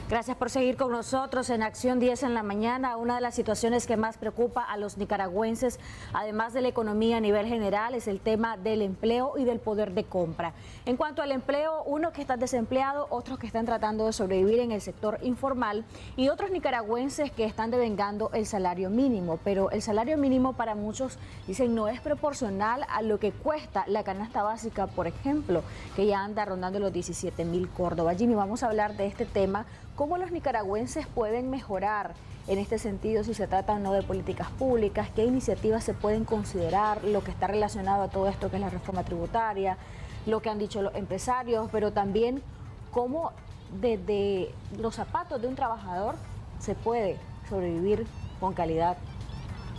Gracias por seguir con nosotros en Acción 10 en la mañana. Una de las situaciones que más preocupa a los nicaragüenses, además de la economía a nivel general, es el tema del empleo y del poder de compra. En cuanto al empleo, unos que están desempleados, otros que están tratando de sobrevivir en el sector informal y otros nicaragüenses que están devengando el salario mínimo. Pero el salario mínimo para muchos, dicen, no es proporcional a lo que cuesta la canasta básica, por ejemplo, que ya anda rondando los 17.000 córdobas. Jimmy, vamos a hablar de este tema. ¿Cómo los nicaragüenses pueden mejorar en este sentido si se trata o no de políticas públicas? ¿Qué iniciativas se pueden considerar? Lo que está relacionado a todo esto que es la reforma tributaria, lo que han dicho los empresarios, pero también cómo desde los zapatos de un trabajador se puede sobrevivir con calidad.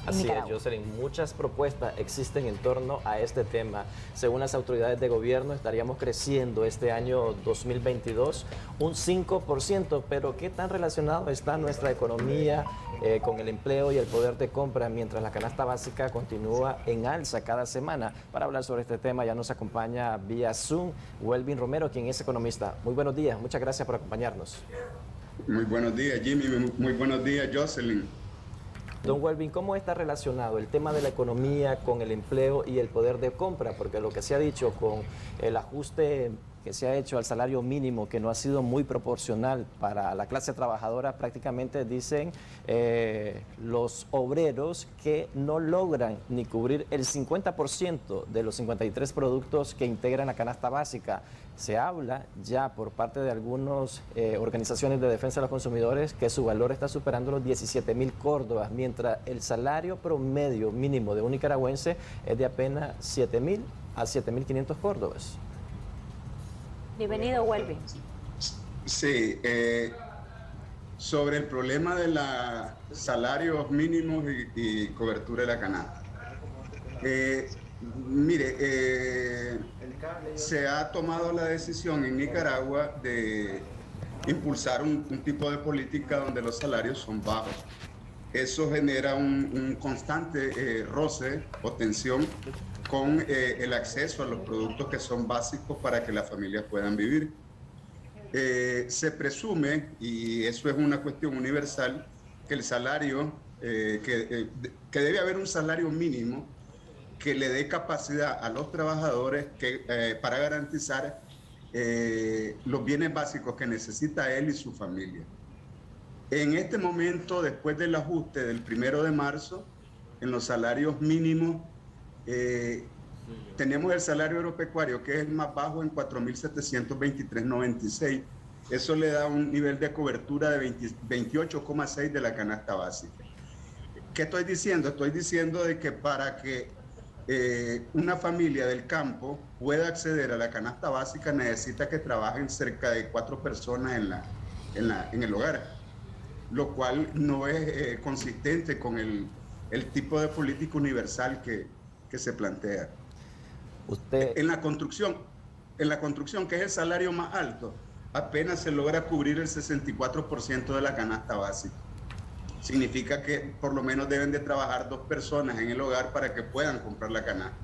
Así es, Jocelyn, muchas propuestas existen en torno a este tema. Según las autoridades de gobierno, estaríamos creciendo este año 2022 un 5%, pero ¿qué tan relacionado está nuestra economía con el empleo y el poder de compra mientras la canasta básica continúa en alza cada semana? Para hablar sobre este tema ya nos acompaña vía Zoom Welvin Romero, quien es economista. Muy buenos días, muchas gracias por acompañarnos. Muy buenos días, Jimmy, muy buenos días, Jocelyn. Don Welvin, ¿cómo está relacionado el tema de la economía con el empleo y el poder de compra? Porque lo que se ha dicho con el ajuste que se ha hecho al salario mínimo, que no ha sido muy proporcional para la clase trabajadora, prácticamente dicen los obreros que no logran ni cubrir el 50% de los 53 productos que integran la canasta básica. Se habla ya por parte de algunas organizaciones de defensa de los consumidores que su valor está superando los 17.000 córdobas, mientras el salario promedio mínimo de un nicaragüense es de apenas 7.000 a 7.500 córdobas. Bienvenido, Welvin. Sí, sobre el problema de los salarios mínimos y cobertura de la canasta. Se ha tomado la decisión en Nicaragua de impulsar un tipo de política donde los salarios son bajos. Eso genera un constante roce o tensión con el acceso a los productos que son básicos para que las familias puedan vivir. Se presume, y eso es una cuestión universal, que el salario, que debe haber un salario mínimo que le dé capacidad a los trabajadores para garantizar los bienes básicos que necesita él y su familia. En este momento, después del ajuste del 1 de marzo, en los salarios mínimos, tenemos el salario agropecuario, que es el más bajo en 4.723.96. Eso le da un nivel de cobertura de 28,6 de la canasta básica. ¿Qué estoy diciendo? Estoy diciendo de que para que una familia del campo pueda acceder a la canasta básica necesita que trabajen cerca de 4 personas en el hogar, lo cual no es consistente con el tipo de política universal que se plantea. En la construcción, que es el salario más alto, apenas se logra cubrir el 64% de la canasta básica. Significa que por lo menos deben de trabajar 2 personas en el hogar para que puedan comprar la canasta.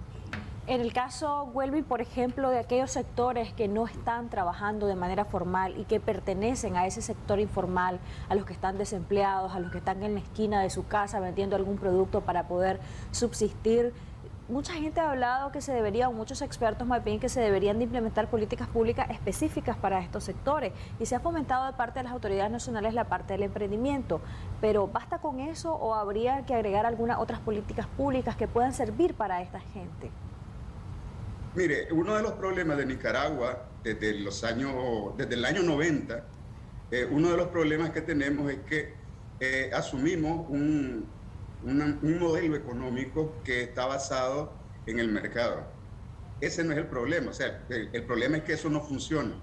En el caso, Welvin, por ejemplo, de aquellos sectores que no están trabajando de manera formal y que pertenecen a ese sector informal, a los que están desempleados, a los que están en la esquina de su casa vendiendo algún producto para poder subsistir, mucha gente ha hablado que se debería, o muchos expertos más bien, que se deberían de implementar políticas públicas específicas para estos sectores, y se ha fomentado de parte de las autoridades nacionales la parte del emprendimiento, pero ¿basta con eso o habría que agregar algunas otras políticas públicas que puedan servir para esta gente? Mire, uno de los problemas de Nicaragua desde el año 90, uno de los problemas que tenemos es que asumimos un modelo económico que está basado en el mercado. Ese no es el problema, o sea, el problema es que eso no funciona.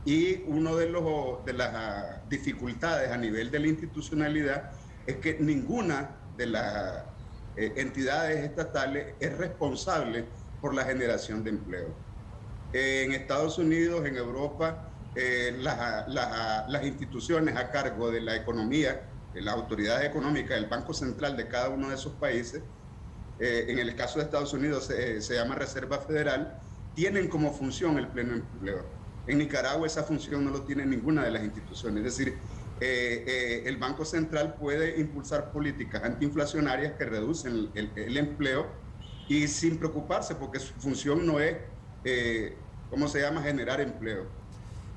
Y una de las dificultades a nivel de la institucionalidad es que ninguna de las entidades estatales es responsable por la generación de empleo. En Estados Unidos, en Europa, las instituciones a cargo de la economía, las autoridades económicas, el Banco Central de cada uno de esos países, en el caso de Estados Unidos se llama Reserva Federal, tienen como función el pleno empleo. En Nicaragua esa función no lo tiene ninguna de las instituciones, es decir, el Banco Central puede impulsar políticas antiinflacionarias que reducen el empleo y sin preocuparse, porque su función no es, ¿cómo se llama?, generar empleo.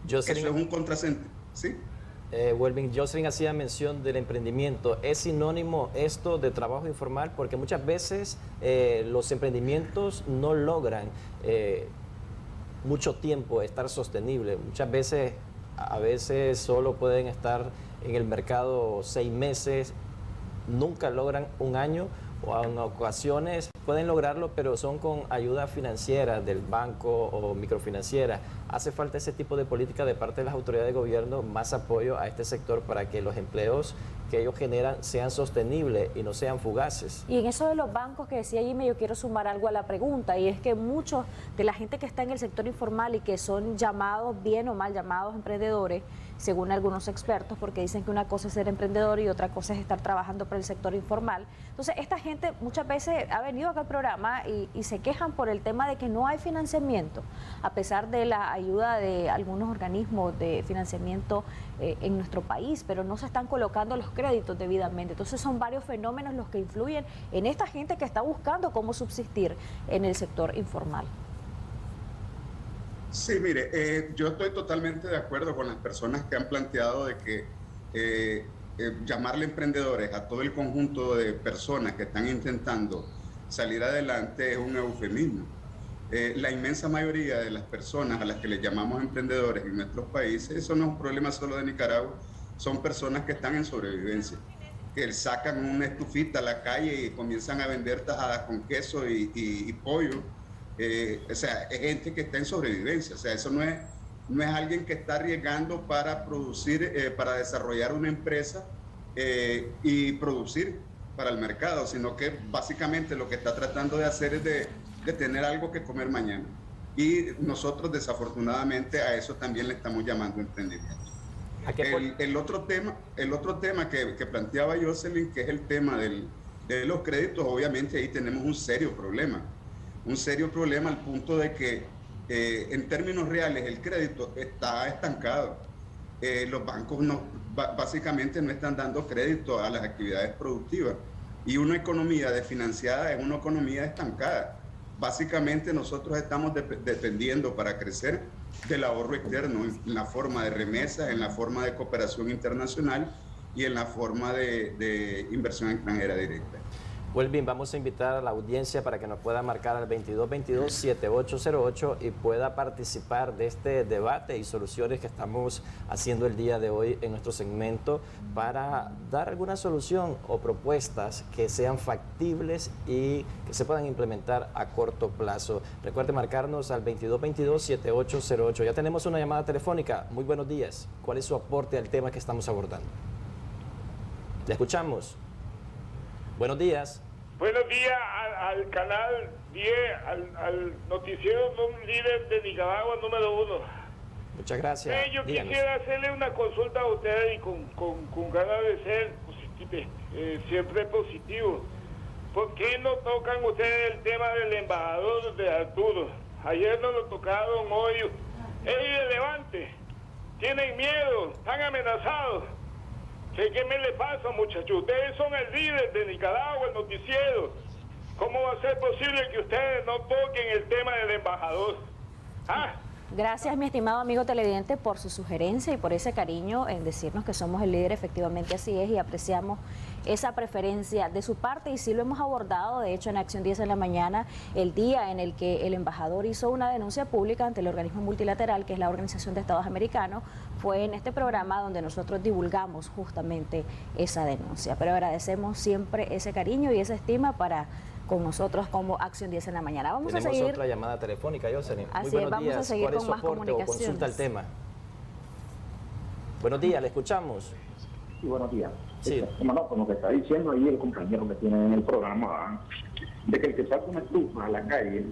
Jocelyn, eso es un contrasentido, ¿sí? Welvin, Jocelyn hacía mención del emprendimiento. ¿Es sinónimo esto de trabajo informal? Porque muchas veces los emprendimientos no logran mucho tiempo estar sostenibles. Muchas veces, a veces solo pueden estar en el mercado 6 meses, nunca logran un año, o en ocasiones pueden lograrlo, pero son con ayuda financiera del banco o microfinanciera. ¿Hace falta ese tipo de política de parte de las autoridades de gobierno, más apoyo a este sector para que los empleos que ellos generan sean sostenibles y no sean fugaces? Y en eso de los bancos que decía Jimmy, yo quiero sumar algo a la pregunta, y es que muchos de la gente que está en el sector informal y que son llamados, bien o mal llamados emprendedores, según algunos expertos, porque dicen que una cosa es ser emprendedor y otra cosa es estar trabajando para el sector informal. Entonces, esta gente muchas veces ha venido acá al programa y se quejan por el tema de que no hay financiamiento, a pesar de la ayuda de algunos organismos de financiamiento en nuestro país, pero no se están colocando los créditos debidamente. Entonces, son varios fenómenos los que influyen en esta gente que está buscando cómo subsistir en el sector informal. Sí, mire, yo estoy totalmente de acuerdo con las personas que han planteado de que llamarle emprendedores a todo el conjunto de personas que están intentando salir adelante es un eufemismo. La inmensa mayoría de las personas a las que les llamamos emprendedores en nuestros países, eso no es un problema solo de Nicaragua, son personas que están en sobrevivencia, que sacan una estufita a la calle y comienzan a vender tajadas con queso y pollo. O sea, es gente que está en sobrevivencia. O sea, eso no es alguien que está arriesgando para producir, para desarrollar una empresa y producir para el mercado, sino que básicamente lo que está tratando de hacer es de tener algo que comer mañana. Y nosotros, desafortunadamente, a eso también le estamos llamando emprendimiento. El otro tema que planteaba Jocelyn, que es el tema de los créditos, obviamente ahí tenemos un serio problema al punto de que en términos reales el crédito está estancado. Los bancos básicamente no están dando crédito a las actividades productivas y una economía desfinanciada es una economía estancada. Básicamente nosotros estamos dependiendo para crecer del ahorro externo en la forma de remesas, en la forma de cooperación internacional y en la forma de inversión extranjera directa. Welvin, vamos a invitar a la audiencia para que nos pueda marcar al 2222-7808 y pueda participar de este debate y soluciones que estamos haciendo el día de hoy en nuestro segmento para dar alguna solución o propuestas que sean factibles y que se puedan implementar a corto plazo. Recuerde marcarnos al 2222-7808. Ya tenemos una llamada telefónica. Muy buenos días. ¿Cuál es su aporte al tema que estamos abordando? Le escuchamos. Buenos días. Buenos días al canal 10, al noticiero líder de Nicaragua número 1. Muchas gracias. Yo Díganos. quisiera hacerle una consulta a ustedes y con ganas de ser siempre positivo. ¿Por qué no tocan ustedes el tema del embajador de Arturo? Ayer no lo tocaron, hoy es irrelevante. Tienen miedo, están amenazados. ¿Qué me le pasa, muchachos? Ustedes son el líder de Nicaragua, el noticiero. ¿Cómo va a ser posible que ustedes no toquen el tema del embajador? ¿Ah? Gracias, mi estimado amigo televidente, por su sugerencia y por ese cariño en decirnos que somos el líder. Efectivamente así es, y apreciamos esa preferencia de su parte, y sí lo hemos abordado, de hecho, en Acción 10 en la mañana, el día en el que el embajador hizo una denuncia pública ante el organismo multilateral, que es la Organización de Estados Americanos. Fue en este programa donde nosotros divulgamos justamente esa denuncia. Pero agradecemos siempre ese cariño y esa estima para con nosotros como Acción 10 en la mañana. Vamos a seguir. Otra llamada telefónica, Jocelyn. Así Muy buenos es, vamos días. a seguir ¿Cuál es con su más aporte o comunicaciones? consulta al tema? Buenos días, le escuchamos. Sí, buenos días. Sí. Como que está diciendo ahí el compañero que tiene en el programa, de que el que saca una estufa a la calle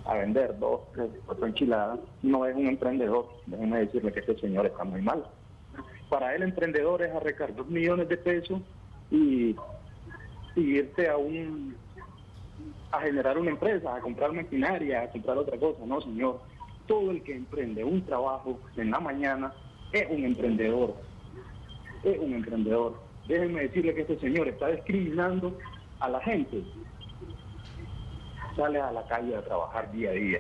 a vender 2, 3, 4 enchiladas no es un emprendedor. Déjenme decirle que este señor está muy mal. Para él, emprendedor es arrancar 2 millones de pesos y irte a generar una empresa, a comprar maquinaria, a comprar otra cosa. No, señor. Todo el que emprende un trabajo en la mañana es un emprendedor. es un emprendedor. Déjenme decirle que este señor está discriminando a la gente. Sale a la calle a trabajar día a día.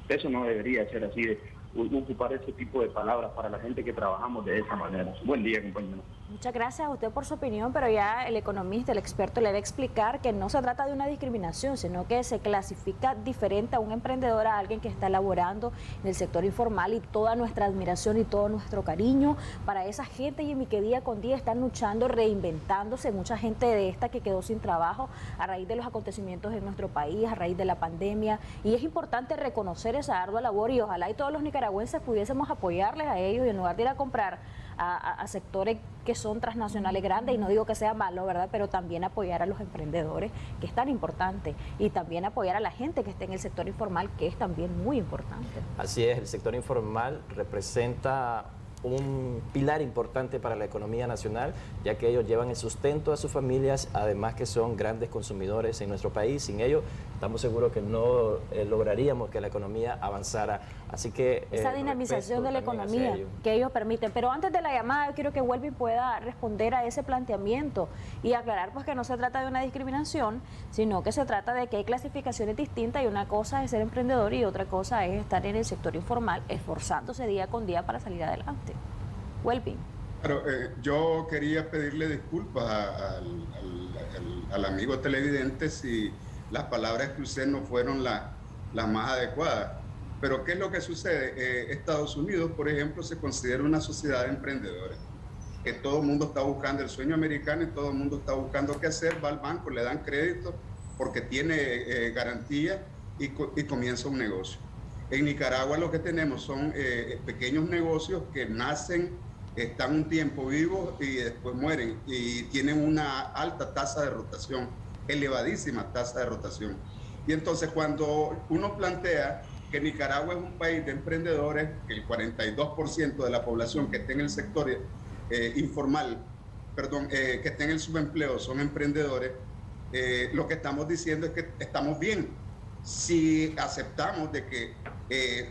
Eso no debería ser así, de ocupar ese tipo de palabras para la gente que trabajamos de esa manera. Buen día, compañero. Muchas gracias a usted por su opinión, pero ya el economista, el experto, le va a explicar que no se trata de una discriminación, sino que se clasifica diferente a un emprendedor, a alguien que está laborando en el sector informal, y toda nuestra admiración y todo nuestro cariño para esa gente, y que día con día están luchando, reinventándose. Mucha gente de esta que quedó sin trabajo a raíz de los acontecimientos en nuestro país, a raíz de la pandemia, y es importante reconocer esa ardua labor, y ojalá y todos los nicaragüenses pudiésemos apoyarles a ellos, y en lugar de ir a comprar a sectores que son transnacionales grandes, y no digo que sea malo, ¿verdad?, pero también apoyar a los emprendedores, que es tan importante, y también apoyar a la gente que está en el sector informal, que es también muy importante. Así es, el sector informal representa un pilar importante para la economía nacional, ya que ellos llevan el sustento a sus familias, además que son grandes consumidores en nuestro país. Sin ellos, estamos seguros que no lograríamos que la economía avanzara. Así que esa dinamización de la economía que ellos permiten. Pero antes de la llamada, yo quiero que Welby pueda responder a ese planteamiento y aclarar pues que no se trata de una discriminación, sino que se trata de que hay clasificaciones distintas, y una cosa es ser emprendedor y otra cosa es estar en el sector informal esforzándose día con día para salir adelante. Welby. Pero yo quería pedirle disculpas al amigo televidente si las palabras que usé no fueron las más adecuadas. Pero ¿qué es lo que sucede? Estados Unidos, por ejemplo, se considera una sociedad de emprendedores, que todo el mundo está buscando el sueño americano y todo el mundo está buscando qué hacer, va al banco, le dan crédito porque tiene garantía y comienza un negocio. En Nicaragua lo que tenemos son pequeños negocios que nacen, están un tiempo vivos y después mueren, y tienen una alta tasa de rotación, elevadísima tasa de rotación. Y entonces cuando uno plantea que Nicaragua es un país de emprendedores, que el 42% de la población que está en el sector informal, que está en el subempleo son emprendedores, lo que estamos diciendo es que estamos bien. Si aceptamos de que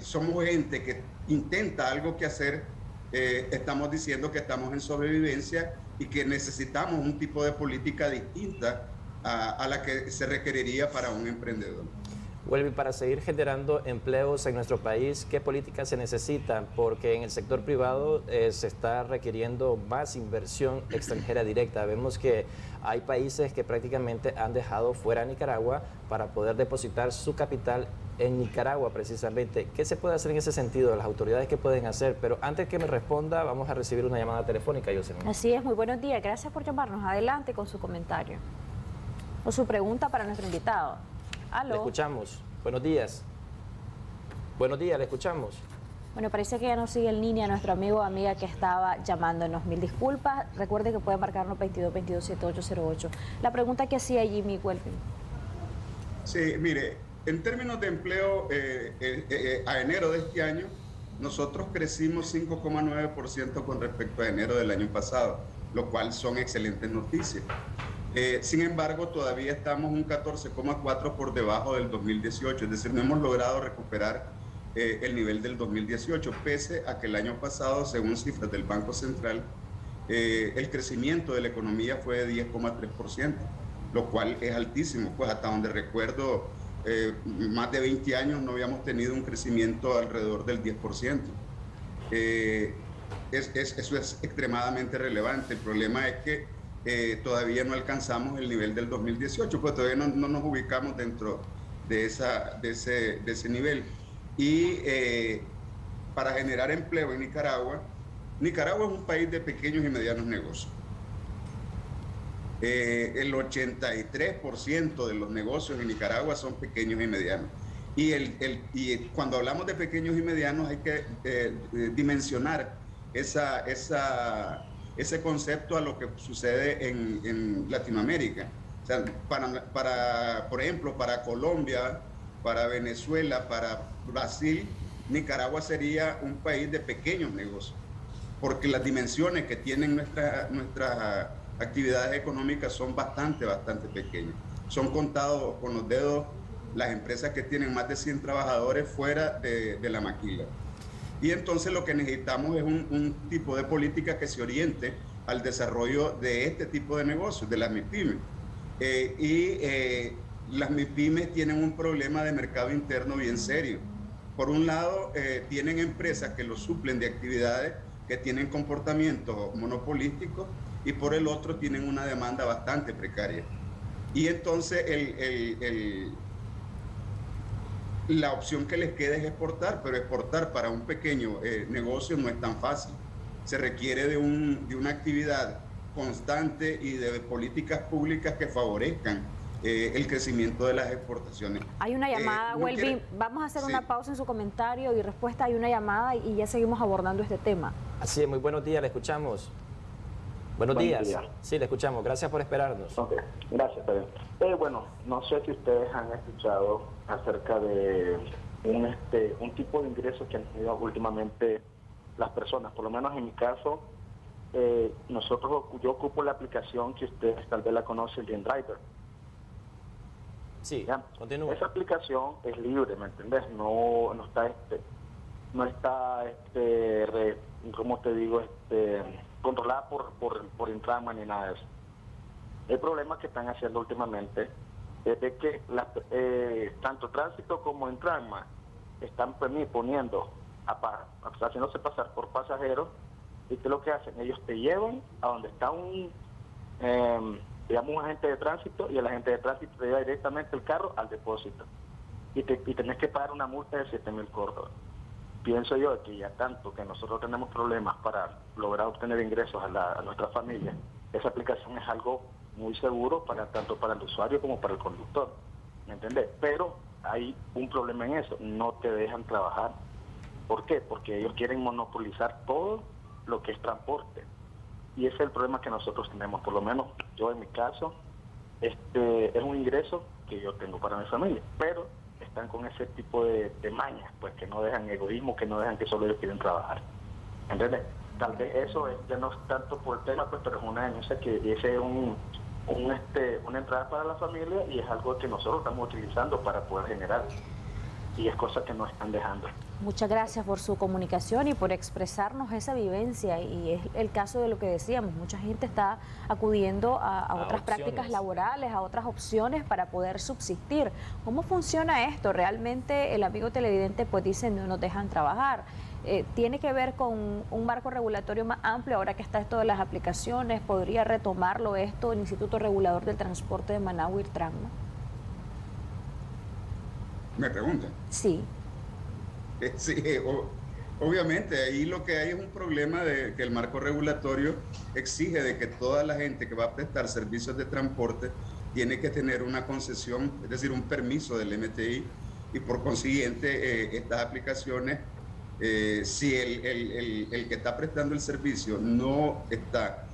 somos gente que intenta algo que hacer, estamos diciendo que estamos en sobrevivencia y que necesitamos un tipo de política distinta a la que se requeriría para un emprendedor. Welby, para seguir generando empleos en nuestro país, ¿qué políticas se necesitan? Porque en el sector privado se está requiriendo más inversión extranjera directa. Vemos que hay países que prácticamente han dejado fuera a Nicaragua para poder depositar su capital en Nicaragua precisamente. ¿Qué se puede hacer en ese sentido? ¿Las autoridades qué pueden hacer? Pero antes que me responda, vamos a recibir una llamada telefónica, Yosemite. Así es, muy buenos días. Gracias por llamarnos. Adelante con su comentario o su pregunta para nuestro invitado. ¿Aló? Le escuchamos. Buenos días. Buenos días, le escuchamos. Bueno, parece que ya nos sigue en línea nuestro amigo o amiga que estaba llamándonos. Mil disculpas. Recuerde que puede marcarnos 2222-7808. La pregunta que hacía Jimmy Welby. Sí, mire, en términos de empleo, a enero de este año, nosotros crecimos 5,9% con respecto a enero del año pasado, lo cual son excelentes noticias. Sin embargo, todavía estamos un 14,4% por debajo del 2018, es decir, no hemos logrado recuperar el nivel del 2018, pese a que el año pasado, según cifras del Banco Central, el crecimiento de la economía fue de 10,3%, lo cual es altísimo, pues hasta donde recuerdo, más de 20 años no habíamos tenido un crecimiento alrededor del 10%. Eso es extremadamente relevante. El problema es que todavía no alcanzamos el nivel del 2018, pues todavía no nos ubicamos dentro de ese nivel. Y para generar empleo en Nicaragua es un país de pequeños y medianos negocios. El 83% de los negocios en Nicaragua son pequeños y medianos. Y cuando hablamos de pequeños y medianos hay que dimensionar ese concepto a lo que sucede en Latinoamérica. O sea, por ejemplo, para Colombia, para Venezuela, para Brasil, Nicaragua sería un país de pequeños negocios, porque las dimensiones que tienen nuestras actividades económicas son bastante pequeñas. Son contados con los dedos las empresas que tienen más de 100 trabajadores fuera de la maquila. Y entonces lo que necesitamos es un tipo de política que se oriente al desarrollo de este tipo de negocios, de las MIPYMES. Las MIPYMES tienen un problema de mercado interno bien serio. Por un lado, tienen empresas que los suplen de actividades que tienen comportamientos monopolísticos, y por el otro tienen una demanda bastante precaria. Y entonces la opción que les queda es exportar, pero exportar para un pequeño negocio no es tan fácil. Se requiere de una actividad constante y de políticas públicas que favorezcan el crecimiento de las exportaciones. Hay una llamada, Welvin. Vamos a hacer una pausa en su comentario y respuesta. Hay una llamada y ya seguimos abordando este tema. Así es, muy buenos días, le escuchamos. Buenos días. Sí, le escuchamos. Gracias por esperarnos. Okay. Gracias, Pedro. Bueno, no sé si ustedes han escuchado acerca de un tipo de ingresos que han tenido últimamente las personas. Por lo menos en mi caso, yo ocupo la aplicación que ustedes tal vez la conocen, el Driver. Sí, continúa. Esa aplicación es libre, ¿me entendés? No está, ¿cómo te digo? Controlada por Intranma ni nada de eso. El problema que están haciendo últimamente es de que tanto Tránsito como Intranma están poniendo, haciéndose pasar por pasajeros, y ¿qué es lo que hacen? Ellos te llevan a donde está un agente de tránsito, y el agente de tránsito te lleva directamente el carro al depósito. Y tenés que pagar una multa de 7,000 córdobas. Pienso yo que ya tanto que nosotros tenemos problemas para lograr obtener ingresos a nuestra familia, esa aplicación es algo muy seguro tanto para el usuario como para el conductor, ¿me entendés? Pero hay un problema en eso, no te dejan trabajar. ¿Por qué? Porque ellos quieren monopolizar todo lo que es transporte, y ese es el problema que nosotros tenemos. Por lo menos yo en mi caso, es un ingreso que yo tengo para mi familia, pero están con ese tipo de mañas, pues que no dejan egoísmo, que no dejan que solo ellos quieren trabajar. ¿Entiendes? Tal vez eso ya no es tanto por el tema, pues, pero es una denuncia que ese es una entrada para la familia, y es algo que nosotros estamos utilizando para poder generar, y es cosa que nos están dejando. Muchas gracias por su comunicación y por expresarnos esa vivencia, y es el caso de lo que decíamos, mucha gente está acudiendo a otras prácticas laborales, a otras opciones para poder subsistir. ¿Cómo funciona esto? Realmente el amigo televidente pues dice no nos dejan trabajar. ¿Tiene que ver con un marco regulatorio más amplio ahora que está esto de las aplicaciones? ¿Podría retomarlo esto el Instituto Regulador del Transporte de Managua, Intranma? ¿Me pregunta? Sí. Sí, obviamente ahí lo que hay es un problema de que el marco regulatorio exige de que toda la gente que va a prestar servicios de transporte tiene que tener una concesión, es decir, un permiso del MTI, y por consiguiente estas aplicaciones, si el que está prestando el servicio no está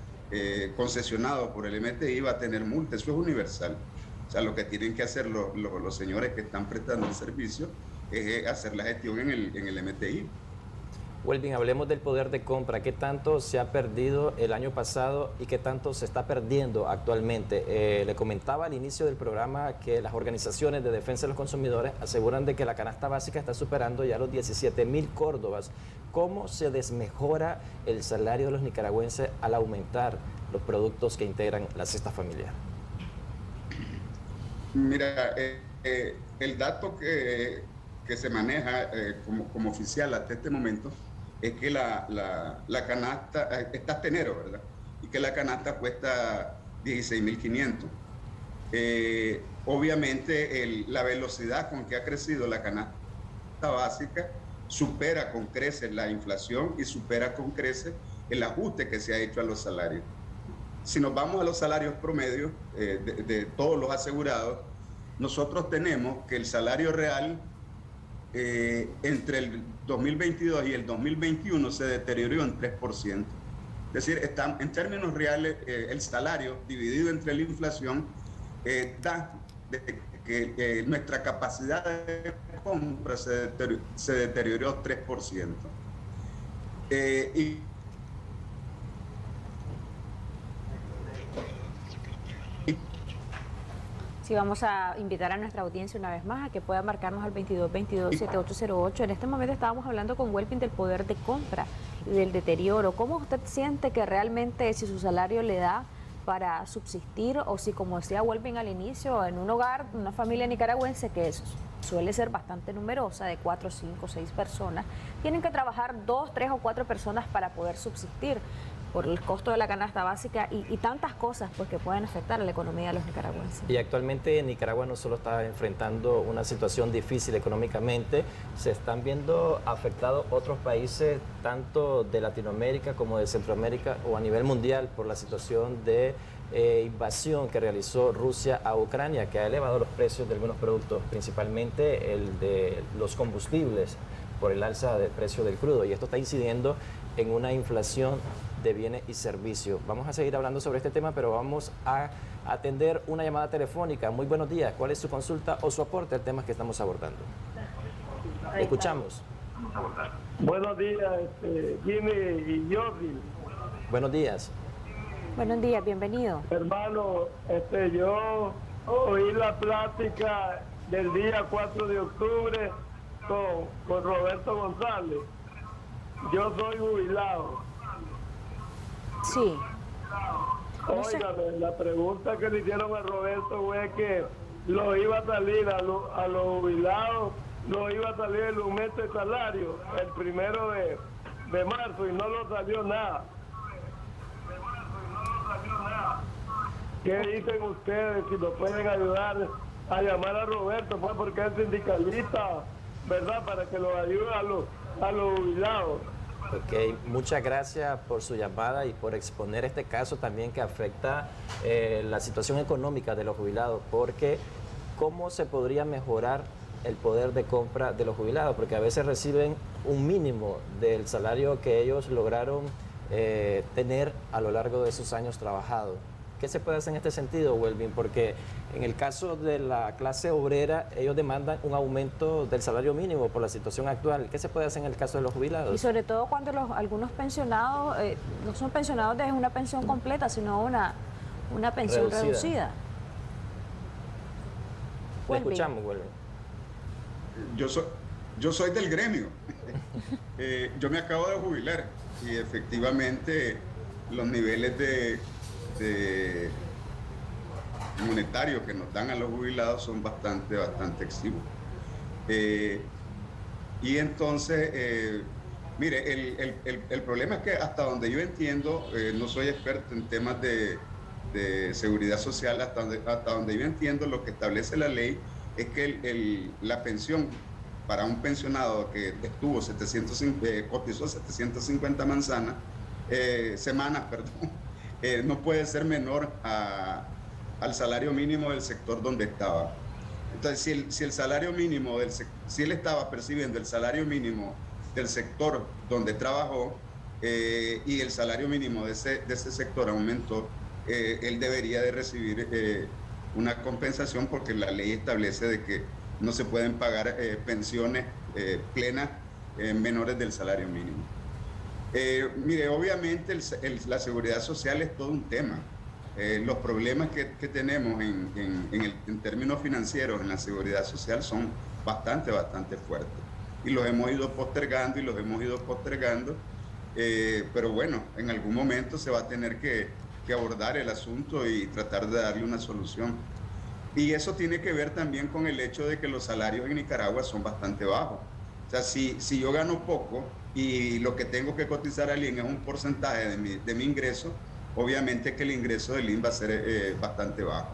concesionado por el MTI, va a tener multa. Eso es universal. O sea, lo que tienen que hacer los señores que están prestando el servicio es hacer la gestión en el MTI. Welvin, hablemos del poder de compra. ¿Qué tanto se ha perdido el año pasado y qué tanto se está perdiendo actualmente? Le comentaba al inicio del programa que las organizaciones de defensa de los consumidores aseguran de que la canasta básica está superando ya los 17,000 córdobas. ¿Cómo se desmejora el salario de los nicaragüenses al aumentar los productos que integran la cesta familiar? Mira, el dato que se maneja como oficial hasta este momento es que la canasta, está hasta enero, ¿verdad? Y que la canasta cuesta 16,500. Obviamente la velocidad con que ha crecido la canasta básica supera con creces la inflación y supera con creces el ajuste que se ha hecho a los salarios. Si nos vamos a los salarios promedios de todos los asegurados, nosotros tenemos que el salario real entre el 2022 y el 2021 se deterioró en 3%. Es decir, en términos reales, el salario dividido entre la inflación da que nuestra capacidad de compra se deterioró 3%. Sí, vamos a invitar a nuestra audiencia una vez más a que pueda marcarnos al 2222-7808. En este momento estábamos hablando con Welvin del poder de compra y del deterioro. ¿Cómo usted siente que realmente si su salario le da para subsistir o si, como decía Welvin al inicio, en un hogar, una familia nicaragüense que suele ser bastante numerosa, de 4, 5, 6 personas, tienen que trabajar 2, 3 o 4 personas para poder subsistir por el costo de la canasta básica y tantas cosas pues, que pueden afectar a la economía de los nicaragüenses? Y actualmente Nicaragua no solo está enfrentando una situación difícil económicamente, se están viendo afectados otros países, tanto de Latinoamérica como de Centroamérica o a nivel mundial, por la situación de invasión que realizó Rusia a Ucrania, que ha elevado los precios de algunos productos, principalmente el de los combustibles, por el alza del precio del crudo. Y esto está incidiendo en una inflación de bienes y servicios. Vamos a seguir hablando sobre este tema, pero vamos a atender una llamada telefónica. Muy buenos días. ¿Cuál es su consulta o su aporte al tema que estamos abordando? Escuchamos. Buenos días, Jimmy y Jordi. Buenos días. Buenos días, bienvenido. Hermano, yo oí la plática del día 4 de octubre con Roberto González. Yo soy jubilado. Sí. Óigame, la pregunta que le hicieron a Roberto fue que lo iba a salir a los jubilados, lo iba a salir el aumento de salario el 1 de marzo y no lo salió nada. ¿Qué dicen ustedes? Si nos pueden ayudar a llamar a Roberto, pues porque es sindicalista, ¿verdad? Para que lo ayude a los jubilados. Ok, muchas gracias por su llamada y por exponer este caso también que afecta la situación económica de los jubilados, porque ¿cómo se podría mejorar el poder de compra de los jubilados? Porque a veces reciben un mínimo del salario que ellos lograron tener a lo largo de sus años trabajados. ¿Qué se puede hacer en este sentido, Welvin? Porque en el caso de la clase obrera, ellos demandan un aumento del salario mínimo por la situación actual. ¿Qué se puede hacer en el caso de los jubilados? Y sobre todo cuando algunos pensionados no son pensionados de una pensión completa, sino una pensión reducida. Le escuchamos, Welvin. Yo soy del gremio. Yo me acabo de jubilar y efectivamente los niveles de monetarios que nos dan a los jubilados son bastante exiguos. Y entonces, mire, el problema es que hasta donde yo entiendo, no soy experto en temas de seguridad social, hasta donde yo entiendo, lo que establece la ley es que la pensión para un pensionado que estuvo cotizó 750 semanas, no puede ser menor al salario mínimo del sector donde estaba. Entonces, si el salario mínimo si él estaba percibiendo el salario mínimo del sector donde trabajó y el salario mínimo de ese sector aumentó, él debería de recibir una compensación, porque la ley establece de que no se pueden pagar pensiones plenas menores del salario mínimo. Mire, obviamente la seguridad social es todo un tema. Los problemas que tenemos en términos financieros en la seguridad social son bastante fuertes. Y los hemos ido postergando pero bueno, en algún momento se va a tener que abordar el asunto y tratar de darle una solución. Y eso tiene que ver también con el hecho de que los salarios en Nicaragua son bastante bajos. O sea, si yo gano poco y lo que tengo que cotizar al IN es un porcentaje de mi ingreso, obviamente que el ingreso del IN va a ser bastante bajo.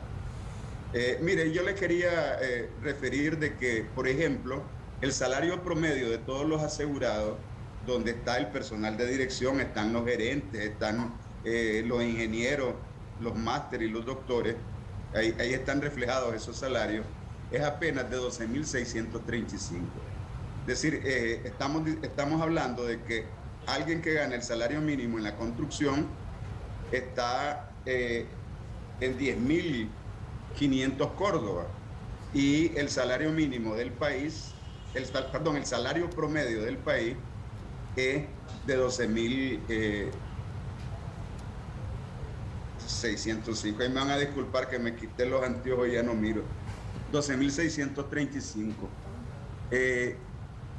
Mire, yo le quería referir de que, por ejemplo, el salario promedio de todos los asegurados, donde está el personal de dirección, están los gerentes, están los ingenieros, los másteres y los doctores, ahí están reflejados esos salarios, es apenas de 12.635. Es decir, estamos hablando de que alguien que gana el salario mínimo en la construcción está en 10.500 Córdoba, y el salario mínimo del país, el salario promedio del país es de 12.000, 605. Y me van a disculpar que me quité los anteojos y ya no miro. 12.635.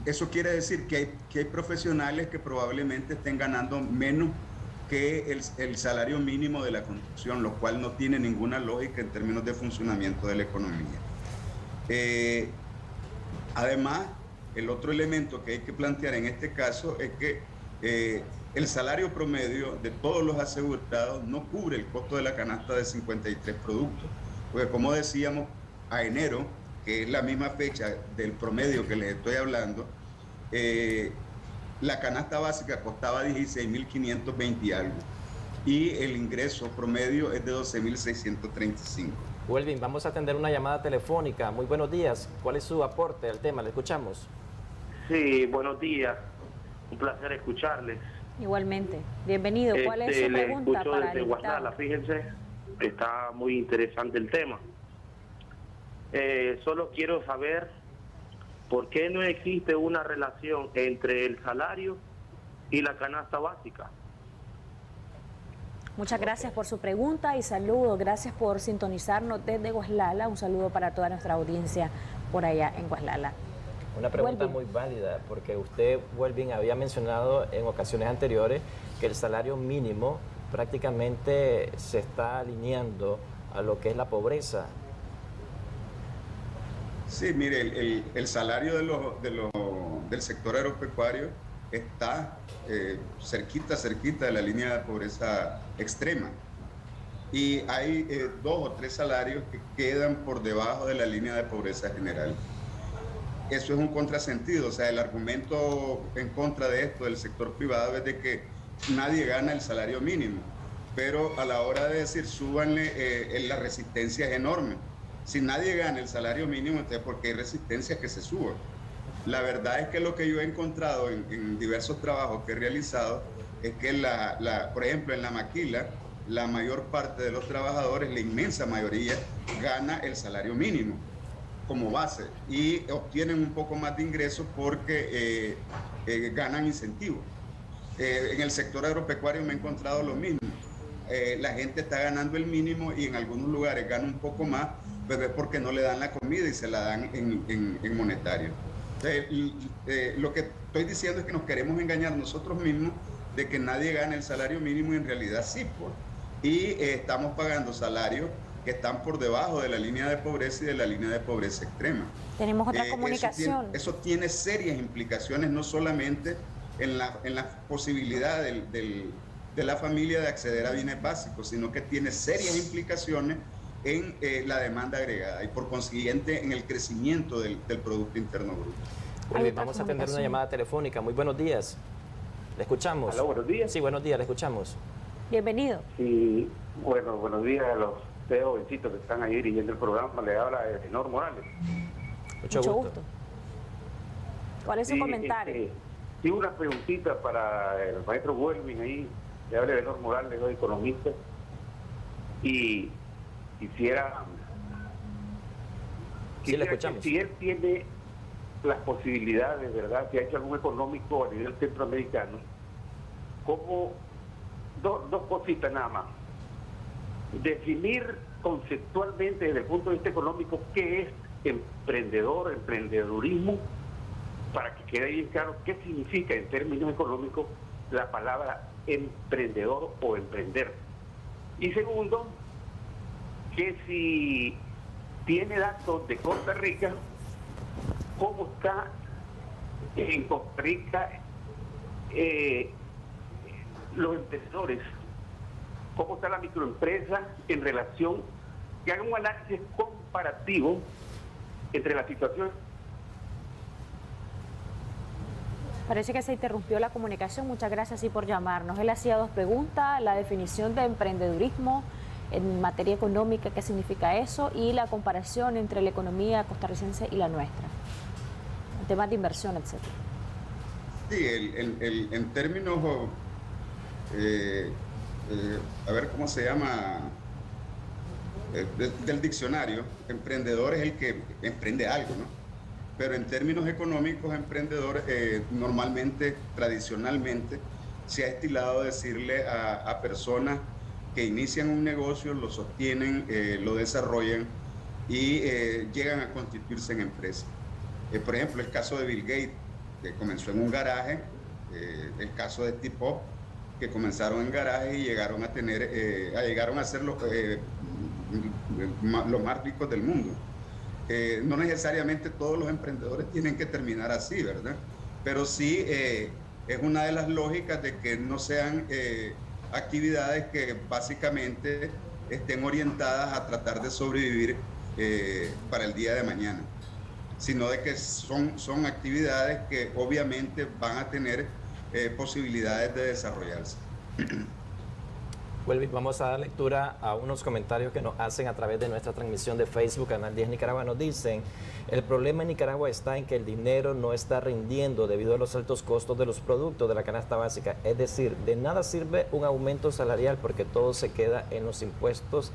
Eso quiere decir que hay profesionales que probablemente estén ganando menos que el salario mínimo de la construcción, lo cual no tiene ninguna lógica en términos de funcionamiento de la economía. Además, el otro elemento que hay que plantear en este caso es que el salario promedio de todos los asegurados no cubre el costo de la canasta de 53 productos, porque como decíamos, a enero, que es la misma fecha del promedio que les estoy hablando, la canasta básica costaba 16.520 y algo, y el ingreso promedio es de 12.635. Welvin, vamos a atender una llamada telefónica. Muy buenos días. ¿Cuál es su aporte al tema? Le escuchamos. Sí, buenos días. Un placer escucharles. Igualmente. Bienvenido. ¿Cuál es su pregunta para el Guaslala? Fíjense, está muy interesante el tema. Solo quiero saber por qué no existe una relación entre el salario y la canasta básica. Muchas gracias por su pregunta y saludos. Gracias por sintonizarnos desde Guaslala. Un saludo para toda nuestra audiencia por allá en Guaslala. Una pregunta muy válida, porque usted, Welvin, había mencionado en ocasiones anteriores que el salario mínimo prácticamente se está alineando a lo que es la pobreza. Sí, mire, el salario del sector agropecuario está cerquita de la línea de pobreza extrema. Y hay 2 o 3 salarios que quedan por debajo de la línea de pobreza general. Eso es un contrasentido, o sea, el argumento en contra de esto del sector privado es de que nadie gana el salario mínimo, pero a la hora de decir súbanle, la resistencia es enorme. Si nadie gana el salario mínimo, entonces ¿por qué hay resistencia que se suba? La verdad es que lo que yo he encontrado en diversos trabajos que he realizado es que, por ejemplo, en la maquila, la mayor parte de los trabajadores, la inmensa mayoría, gana el salario mínimo como base y obtienen un poco más de ingresos porque ganan incentivos. En el sector agropecuario me he encontrado lo mismo. La gente está ganando el mínimo y en algunos lugares gana un poco más, pero es porque no le dan la comida y se la dan en monetario. Lo que estoy diciendo es que nos queremos engañar nosotros mismos de que nadie gana el salario mínimo y en realidad sí, y estamos pagando salarios que están por debajo de la línea de pobreza y de la línea de pobreza extrema. Tenemos otra comunicación. Eso tiene serias implicaciones, no solamente en la posibilidad de la familia de acceder a bienes básicos, sino que tiene serias implicaciones en la demanda agregada y por consiguiente en el crecimiento del Producto Interno Bruto. Vamos a atender una llamada telefónica. Muy buenos días. Le escuchamos. Hola, buenos días. Sí, buenos días, le escuchamos. Bienvenido. Sí, bueno, buenos días a los 3 jovencitos que están ahí dirigiendo el programa. Le habla Enor Morales. Mucho gusto. ¿Cuál es su comentario? Sí, una preguntita para el maestro Welvin ahí. Le habla Enor Morales, soy economista. Y quisiera le escuchamos. Si él tiene las posibilidades, ¿verdad? Si ha hecho algún económico a nivel centroamericano, como dos cositas nada más. Definir conceptualmente desde el punto de vista económico qué es emprendedurismo, para que quede bien claro qué significa en términos económicos la palabra emprendedor o emprender. Y segundo, que si tiene datos de Costa Rica, ¿cómo está en Costa Rica los emprendedores? ¿Cómo está la microempresa en relación? Que haga un análisis comparativo entre la situación. Parece que se interrumpió la comunicación. Muchas gracias por llamarnos. Él hacía 2 preguntas: la definición de emprendedurismo en materia económica, qué significa eso, y la comparación entre la economía costarricense y la nuestra, en temas de inversión, etc. Sí, en términos, a ver cómo se llama, del diccionario, emprendedor es el que emprende algo, ¿no? Pero en términos económicos, emprendedor tradicionalmente, se ha estilado decirle a personas que inician un negocio, lo sostienen, lo desarrollan y llegan a constituirse en empresas. Por ejemplo, el caso de Bill Gates, que comenzó en un garaje, el caso de Steve Jobs, que comenzaron en garajes y llegaron a ser los más ricos del mundo. No necesariamente todos los emprendedores tienen que terminar así, ¿verdad? Pero sí es una de las lógicas de que no sean actividades que básicamente estén orientadas a tratar de sobrevivir para el día de mañana, sino de que son actividades que obviamente van a tener posibilidades de desarrollarse. Welby, vamos a dar lectura a unos comentarios que nos hacen a través de nuestra transmisión de Facebook, Canal 10 Nicaragua. Nos dicen, el problema en Nicaragua está en que el dinero no está rindiendo debido a los altos costos de los productos de la canasta básica. Es decir, de nada sirve un aumento salarial porque todo se queda en los impuestos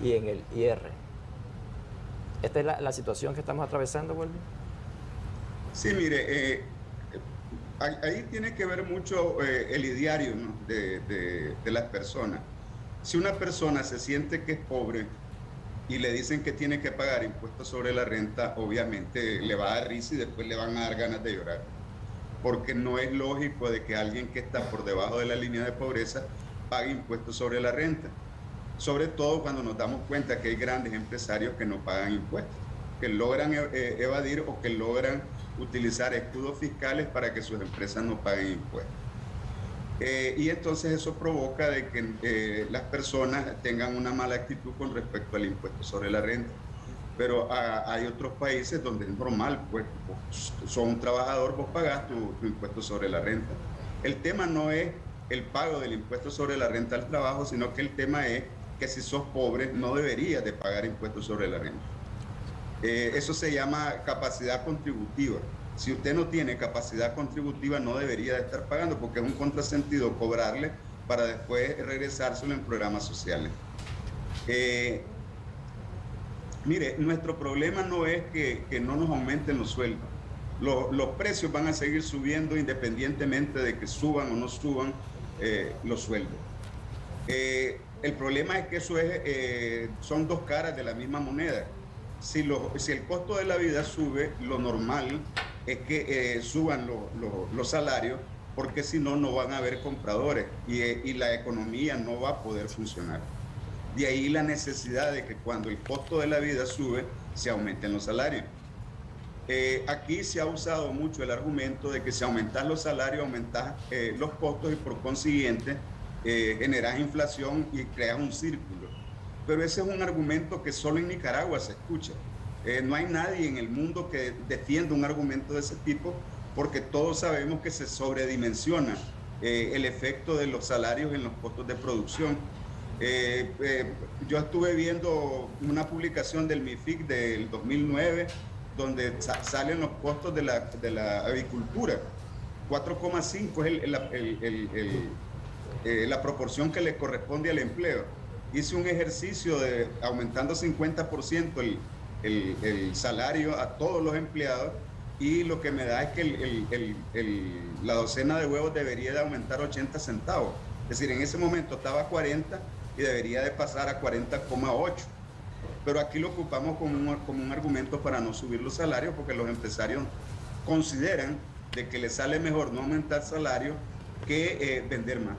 y en el IR. ¿Esta es la situación que estamos atravesando, Welby? Sí, mire, ahí tiene que ver mucho el ideario, ¿no? de las personas. Si una persona se siente que es pobre y le dicen que tiene que pagar impuestos sobre la renta, obviamente le va a dar risa y después le van a dar ganas de llorar. Porque no es lógico de que alguien que está por debajo de la línea de pobreza pague impuestos sobre la renta. Sobre todo cuando nos damos cuenta que hay grandes empresarios que no pagan impuestos, que logran evadir o que logran utilizar escudos fiscales para que sus empresas no paguen impuestos. Y entonces eso provoca de que las personas tengan una mala actitud con respecto al impuesto sobre la renta. Pero hay otros países donde es normal, pues sos un trabajador, vos pagás tu impuesto sobre la renta. El tema no es el pago del impuesto sobre la renta al trabajo, sino que el tema es que si sos pobre no deberías de pagar impuestos sobre la renta. Eso se llama capacidad contributiva. Si usted no tiene capacidad contributiva, no debería de estar pagando, porque es un contrasentido cobrarle para después regresárselo en programas sociales. Mire, nuestro problema no es que no nos aumenten los sueldos. Los precios van a seguir subiendo independientemente de que suban o no suban los sueldos. El problema es que eso son dos caras de la misma moneda. Si el costo de la vida sube, lo normal es que suban los salarios, porque si no, no van a haber compradores y la economía no va a poder funcionar. De ahí la necesidad de que cuando el costo de la vida sube, se aumenten los salarios. Aquí se ha usado mucho el argumento de que si aumentas los salarios, aumentas los costos y por consiguiente generas inflación y creas un círculo. Pero ese es un argumento que solo en Nicaragua se escucha. No hay nadie en el mundo que defienda un argumento de ese tipo, porque todos sabemos que se sobredimensiona el efecto de los salarios en los costos de producción. Yo estuve viendo una publicación del MIFIC del 2009, donde salen los costos de la avicultura. 4,5 es la proporción que le corresponde al empleo. Hice un ejercicio de aumentando 50% el salario a todos los empleados, y lo que me da es que la docena de huevos debería de aumentar 80 centavos. Es decir, en ese momento estaba a 40 y debería de pasar a 40,8. Pero aquí lo ocupamos como un argumento para no subir los salarios, porque los empresarios consideran de que les sale mejor no aumentar salario que vender más.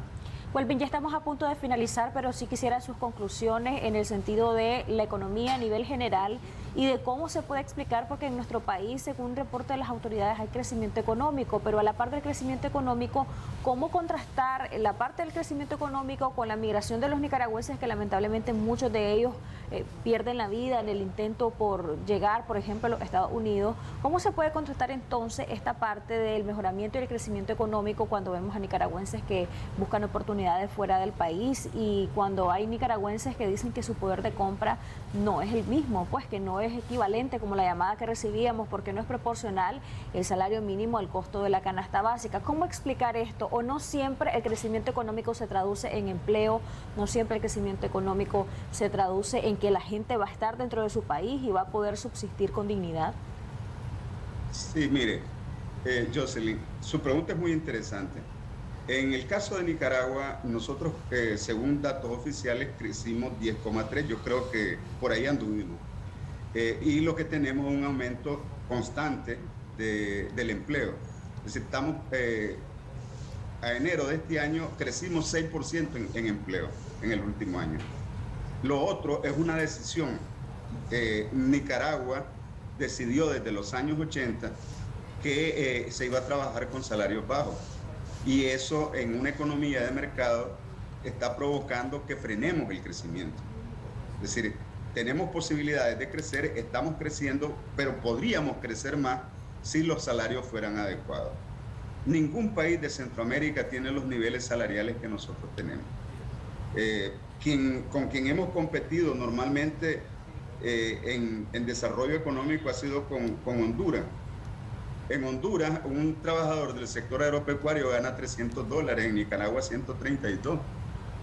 Welby, ya estamos a punto de finalizar, pero sí quisiera sus conclusiones en el sentido de la economía a nivel general y de cómo se puede explicar, porque en nuestro país, según un reporte de las autoridades, hay crecimiento económico, pero a la par del crecimiento económico, ¿cómo contrastar la parte del crecimiento económico con la migración de los nicaragüenses, que lamentablemente muchos de ellos pierden la vida en el intento por llegar, por ejemplo, a los Estados Unidos? ¿Cómo se puede contrastar entonces esta parte del mejoramiento y el crecimiento económico cuando vemos a nicaragüenses que buscan oportunidades fuera del país, y cuando hay nicaragüenses que dicen que su poder de compra no es el mismo, pues que no es equivalente como la llamada que recibíamos, porque no es proporcional el salario mínimo al costo de la canasta básica? ¿Cómo explicar esto? ¿O no siempre el crecimiento económico se traduce en empleo? ¿No siempre el crecimiento económico se traduce en que la gente va a estar dentro de su país y va a poder subsistir con dignidad? Sí, mire, Jocelyn, su pregunta es muy interesante. En el caso de Nicaragua, nosotros, según datos oficiales, crecimos 10,3, yo creo que por ahí anduvimos. Y lo que tenemos es un aumento constante del empleo. Es decir, estamos, a enero de este año crecimos 6% en empleo en el último año. Lo otro es una decisión. Nicaragua decidió desde los años 80 que se iba a trabajar con salarios bajos. Y eso en una economía de mercado está provocando que frenemos el crecimiento. Es decir, tenemos posibilidades de crecer, estamos creciendo, pero podríamos crecer más si los salarios fueran adecuados. Ningún país de Centroamérica tiene los niveles salariales que nosotros tenemos. Con quien hemos competido normalmente en desarrollo económico ha sido con Honduras. En Honduras, un trabajador del sector agropecuario gana $300, en Nicaragua 132.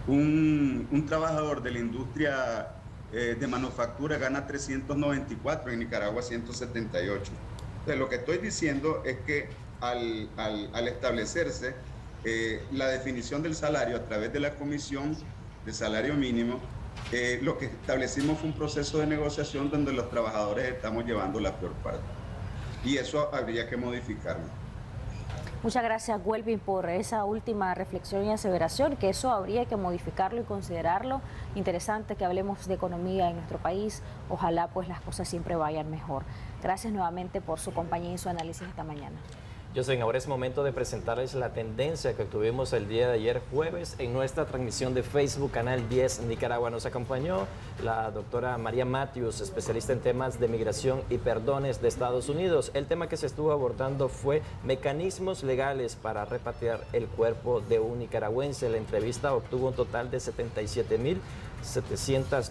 Un trabajador de la industria de manufactura gana 394, en Nicaragua 178. Entonces, lo que estoy diciendo es que al establecerse la definición del salario a través de la Comisión de Salario Mínimo, lo que establecimos fue un proceso de negociación donde los trabajadores estamos llevando la peor parte. Y eso habría que modificarlo. Muchas gracias, Welvin, por esa última reflexión y aseveración, que eso habría que modificarlo y considerarlo. Interesante que hablemos de economía en nuestro país. Ojalá pues las cosas siempre vayan mejor. Gracias nuevamente por su compañía y su análisis esta mañana. Yosen, ahora es momento de presentarles la tendencia que tuvimos el día de ayer jueves en nuestra transmisión de Facebook, Canal 10 Nicaragua. Nos acompañó la doctora María Matthews, especialista en temas de migración y perdones de Estados Unidos. El tema que se estuvo abordando fue mecanismos legales para repatriar el cuerpo de un nicaragüense. La entrevista obtuvo un total de 77,702